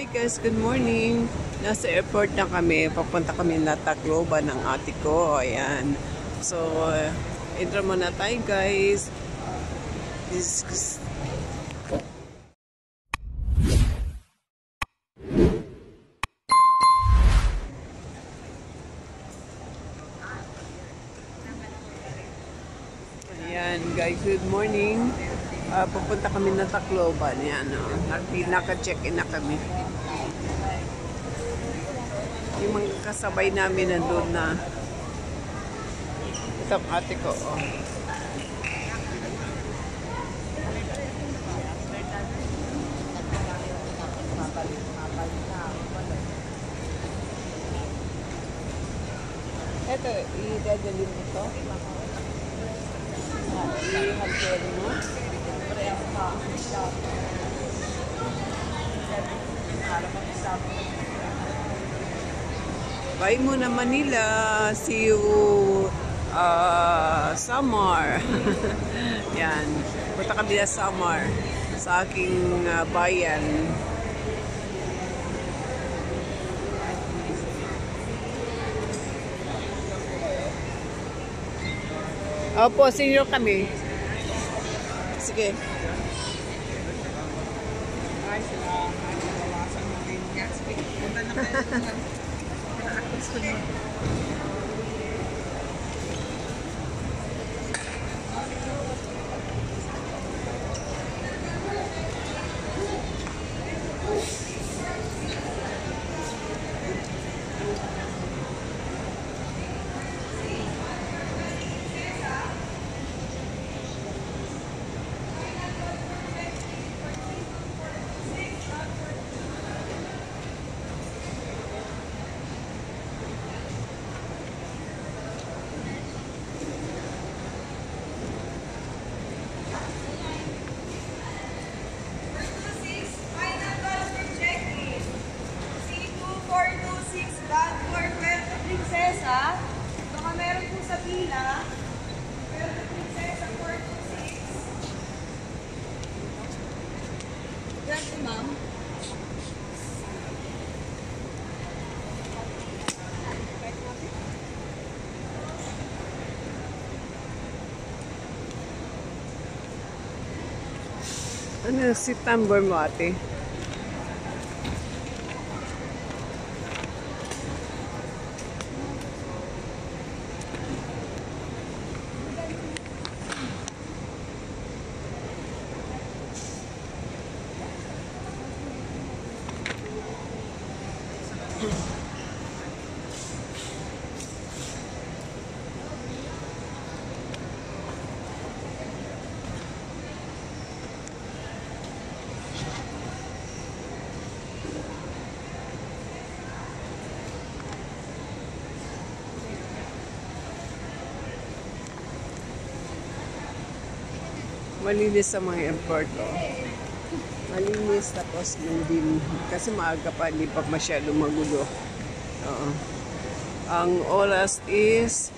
Hi guys, good morning. Nasa airport na kami. Papunta kami na Tacloban ng ate ko. Ayan. So, intro muna tayo guys. Ayan guys, good morning. Papunta kami na Tacloban. Ayan, naka-check-in na kami. Yung mga kasabay namin nandun na. Ito ang ate ko. Oh. Ito, i-dadalhin mo ito. I-hagyan mo. Bye muna Manila. See you Samar. Yan. Punta kami na Samar sa aking bayan. Opo, senior kami. Sige. Ay, sila. Nawawasan mo rin niya. Sige, punta na kayo. Prinsesa, baka meron po sa pila. Meron po prinsesa 426. Yan po, ma'am. Ano yung seat number mo ate? Malinis sa mga airport, oh. Malinis, tapos din kasi maaga pa, hindi pa masyado magulo. Oo. Ang oras is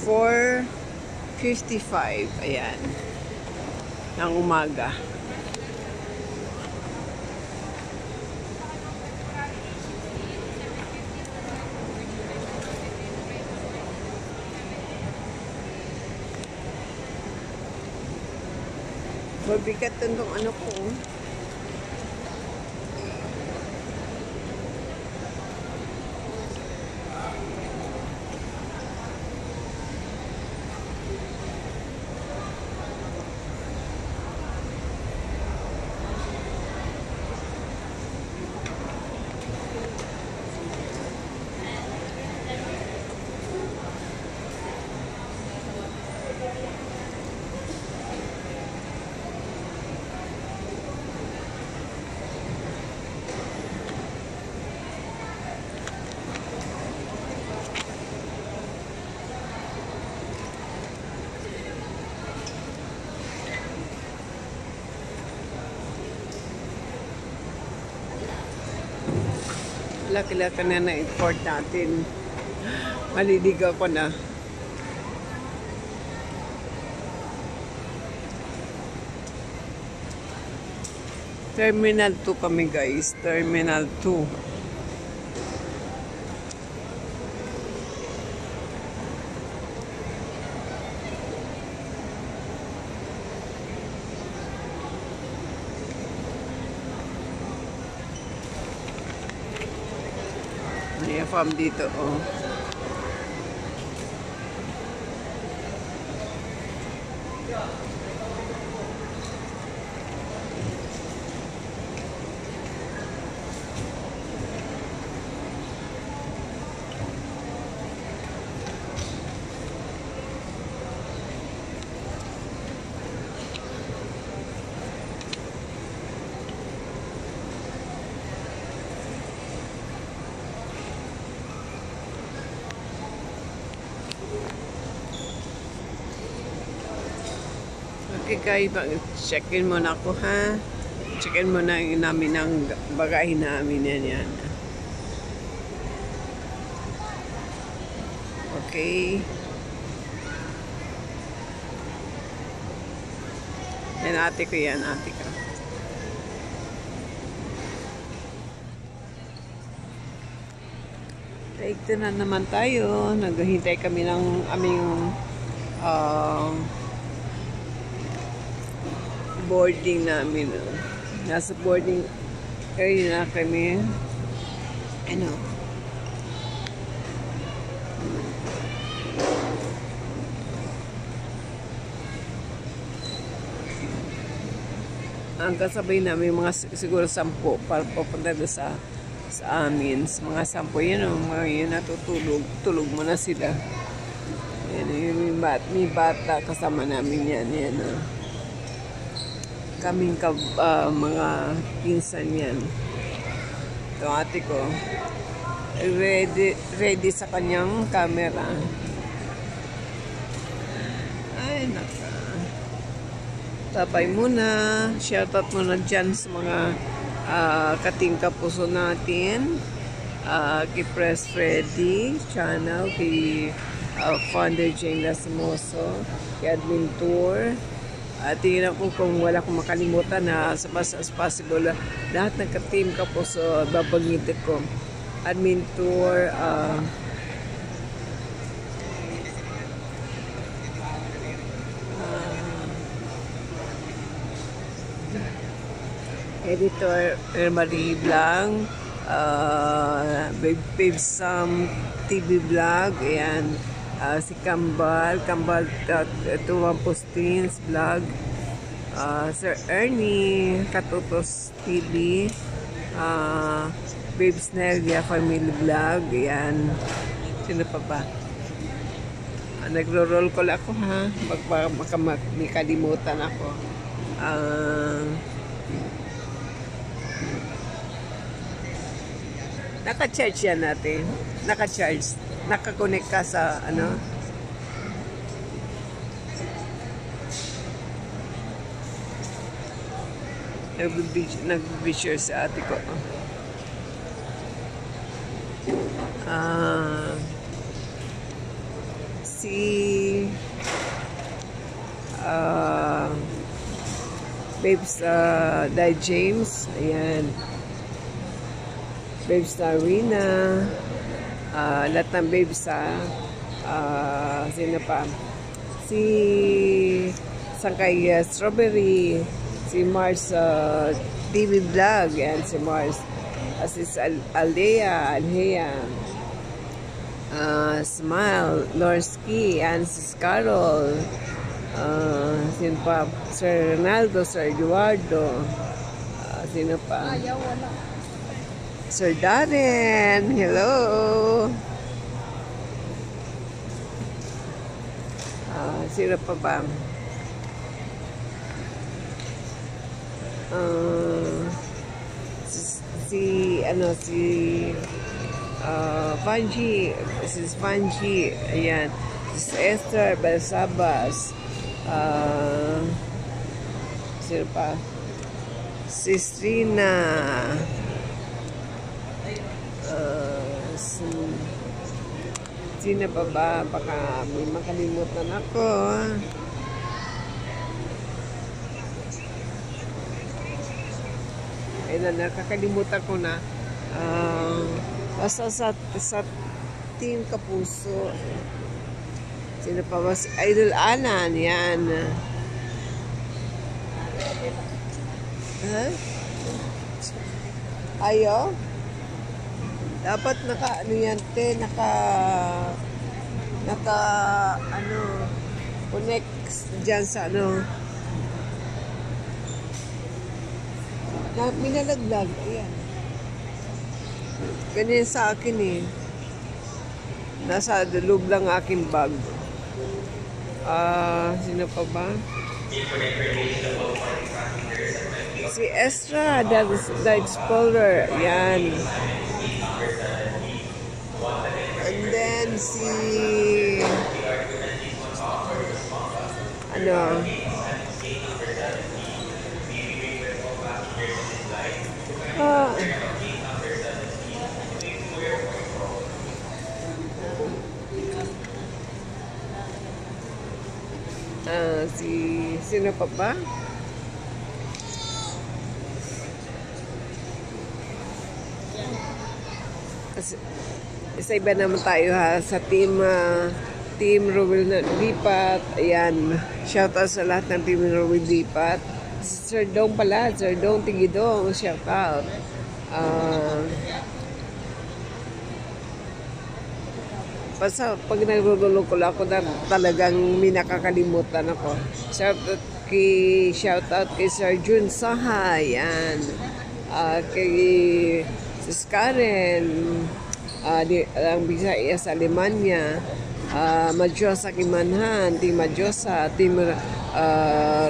4:55, ayan, ng umaga. Mabigat itong ano ko. Laki-laki na na-import natin. Maliligaw ko na. Terminal 2 kami guys. Terminal 2. May farm dito, oh. Okay guys, check-in muna ako ha. Check-in muna namin ang bagahe namin yan. Okay. Yan ate ko yan, ate ko. Ito na naman tayo. Naghihintay kami ng aming boarding namin. Nasa boarding area na kami. Ano? Ang kasabay namin mga siguro 10 para papunta sa amin. Mga 10 yun, mga yun natutulog. Tulog mo na sila. Yan, may bata kasama namin yan. Kaming mga pinsan yan. Ito ate ko. Ready sa kanyang camera. Ay, naka. Tabay muna. Shoutout muna dyan sa mga kating kapuso natin. Kay Press Freddy channel. Kay Founder Jane Lasmoso. Kay Admin Tour. Tingnan ko kung wala akong makalimutan na as much as possible lahat ng ka-team kapuso babangitin ko. Admin Tour, Editor Marie Blanc, Babe Sam TV Vlog, ayan. Si Kambal Tuwang Postins Vlog, Sir Ernie Katutos TV, Babes Nelia Family Vlog, ayan. Sino pa ba? Nagro-roll call ako ha, baka may kalimutan ako. Naka-charge yan natin. Naka-charge. Naka-connect ka sa ano. Nag-be-share sa ate ko. Si Babes Dai James, ayan. Babes Arena, lahat ng babes sino pa? Si Sangkay Strawberry, si Mars TV Vlog, yan si Mars, si Alhea, Smile, Lorski, and si Carol, sino pa? Sir Ronaldo, Sir Eduardo, sino pa? Wala. Sir Darren, hello. Sino pa ba? Si Vanji, Mrs. Vanji, ayan. Si Esther Balsabas, sino pa? Si Strina, sino pa ba? Baka may makalimutan ako. Ayun na, nakakalimutan ko na. Basta sa Team Kapuso. Sino pa ba? Idol Anan, yan. Ayo? Dapat ano yan, connect dyan sa minalaglag, ayan. Ganyan sa akin eh. Nasa loob lang aking bag. Sino pa ba? Si Ezra, the Explorer. Yan. And then si... sino pa ba? Isa iba naman tayo ha sa team Rowel na Lipat. Ayan, shout out sa lahat ng team Rowel Lipat. Sir Dong pala, Sir Dong Tigidong, shout out. Basta pag naglululong ko lang ako na talagang may nakakalimutan ako. Shout out kay Sir Jun Sahay, yan. Kay Sis Karen, ang Bisaya sa Alemania, Madyosa Kimanhan, Team Madyosa, Team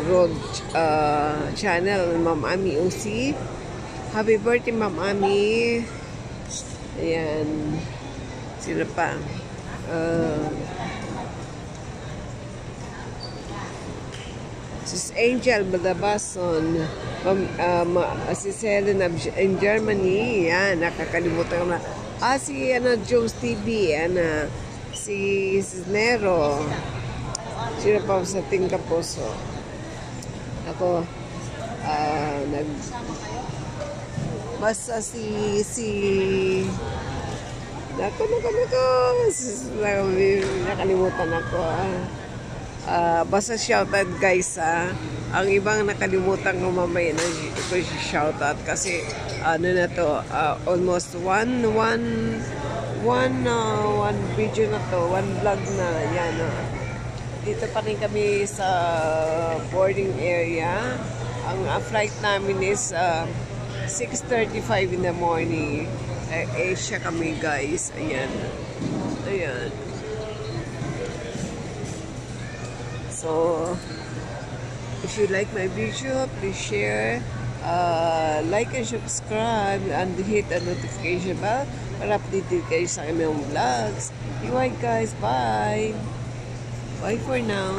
Road Channel, Ma'am Ami Usi. Happy birthday, Ma'am Ami. Ayan. Sino pa? Sis Angel Badabason, si Helen in Germany, yan, nakakalimutan ko na. Si Joe's TV, si Cisnero, sino pa sa Team Kapuso. Ako, basta nakalimutan ako. Basta shoutout guys ang ibang nakalimutan ko mamaya na ito shoutout kasi na to almost one video na to, one vlog na yan. Dito pa rin kami sa boarding area. Ang flight namin is 6:35 in the morning. Asia kami guys. Ayan. So if you like my video, please share, like and subscribe, and hit the notification bell para updated kayo sa aming vlogs. Anyway guys, bye for now.